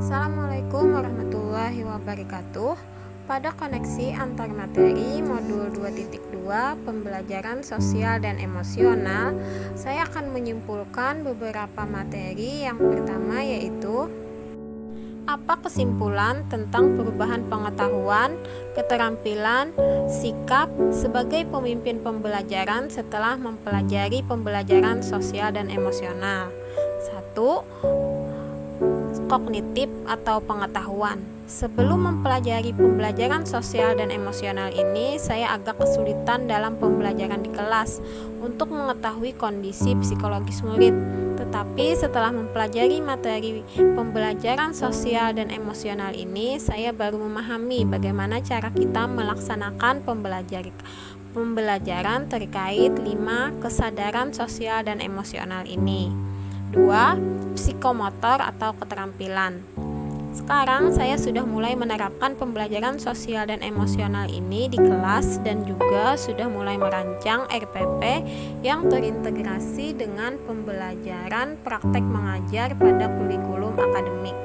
Assalamualaikum warahmatullahi wabarakatuh. Pada koneksi antar materi modul 2.2 pembelajaran sosial dan emosional, saya akan menyimpulkan beberapa materi. Yang pertama yaitu apa kesimpulan tentang perubahan pengetahuan, keterampilan, sikap sebagai pemimpin pembelajaran setelah mempelajari pembelajaran sosial dan emosional. 1. Kognitif atau pengetahuan. Sebelum mempelajari pembelajaran sosial dan emosional ini, saya agak kesulitan dalam pembelajaran di kelas untuk mengetahui kondisi psikologis murid. Tetapi setelah mempelajari materi pembelajaran sosial dan emosional ini, saya baru memahami bagaimana cara kita melaksanakan pembelajaran terkait 5 kesadaran sosial dan emosional ini. 2. Psikomotor atau keterampilan. Sekarang saya sudah mulai menerapkan pembelajaran sosial dan emosional ini di kelas dan juga sudah mulai merancang RPP yang terintegrasi dengan pembelajaran praktek mengajar pada kurikulum akademik.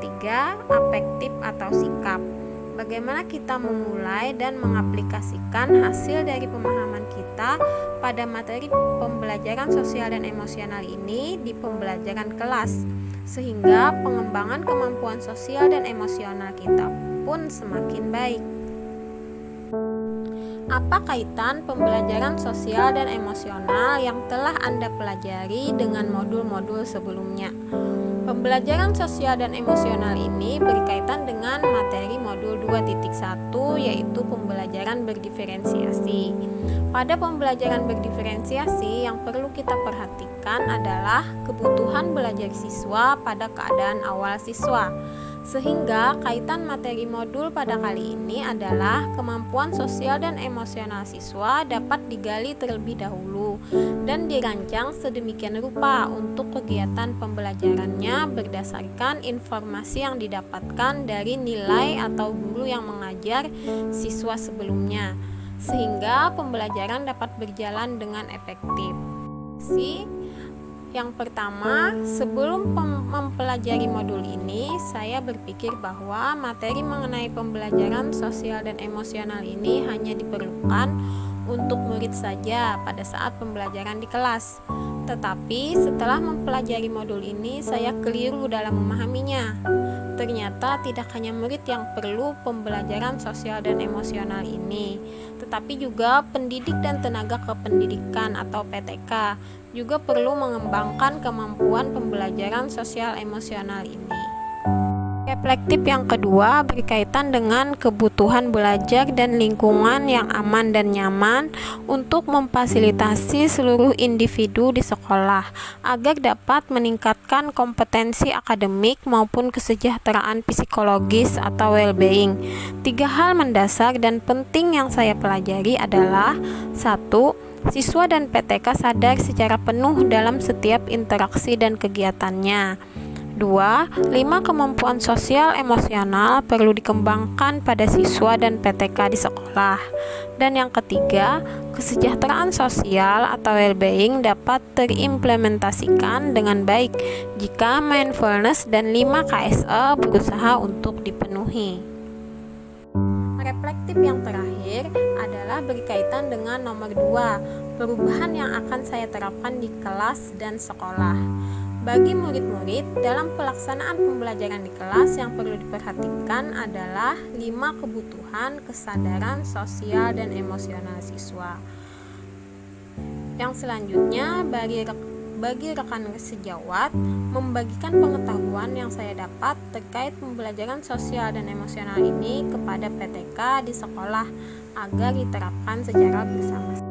3. Afektif atau sikap. Bagaimana kita memulai dan mengaplikasikan hasil dari pemahaman kita pada materi pembelajaran sosial dan emosional ini di pembelajaran kelas, sehingga pengembangan kemampuan sosial dan emosional kita pun semakin baik. Apa kaitan pembelajaran sosial dan emosional yang telah Anda pelajari dengan modul-modul sebelumnya? Pembelajaran sosial dan emosional ini berkaitan dengan materi modul 2.1 yaitu pembelajaran berdiferensiasi. Pada pembelajaran berdiferensiasi yang perlu kita perhatikan adalah kebutuhan belajar siswa pada keadaan awal siswa. Sehingga kaitan materi modul pada kali ini adalah kemampuan sosial dan emosional siswa dapat digali terlebih dahulu dan dirancang sedemikian rupa untuk kegiatan pembelajarannya berdasarkan informasi yang didapatkan dari nilai atau guru yang mengajar siswa sebelumnya, sehingga pembelajaran dapat berjalan dengan efektif. Yang pertama, sebelum mempelajari modul ini, saya berpikir bahwa materi mengenai pembelajaran sosial dan emosional ini hanya diperlukan untuk murid saja pada saat pembelajaran di kelas. Tetapi setelah mempelajari modul ini, saya keliru dalam memahaminya. Ternyata tidak hanya murid yang perlu pembelajaran sosial dan emosional ini, tetapi juga pendidik dan tenaga kependidikan atau PTK juga perlu mengembangkan kemampuan pembelajaran sosial emosional ini. Reflektif yang kedua berkaitan dengan kebutuhan belajar dan lingkungan yang aman dan nyaman untuk memfasilitasi seluruh individu di sekolah agar dapat meningkatkan kompetensi akademik maupun kesejahteraan psikologis atau well-being. 3 hal mendasar dan penting yang saya pelajari adalah 1. Siswa dan PTK sadar secara penuh dalam setiap interaksi dan kegiatannya. 2. 5 kemampuan sosial emosional perlu dikembangkan pada siswa dan PTK di sekolah. Dan yang ketiga, kesejahteraan sosial atau well-being dapat terimplementasikan dengan baik jika mindfulness dan 5 KSE berusaha untuk dipenuhi. Reflektif yang terakhir adalah berkaitan dengan nomor 2, perubahan yang akan saya terapkan di kelas dan sekolah. Bagi murid-murid, dalam pelaksanaan pembelajaran di kelas yang perlu diperhatikan adalah 5 kebutuhan kesadaran sosial dan emosional siswa. Yang selanjutnya, bagi rekan sejawat, membagikan pengetahuan yang saya dapat terkait pembelajaran sosial dan emosional ini kepada PTK di sekolah agar diterapkan secara bersama-sama.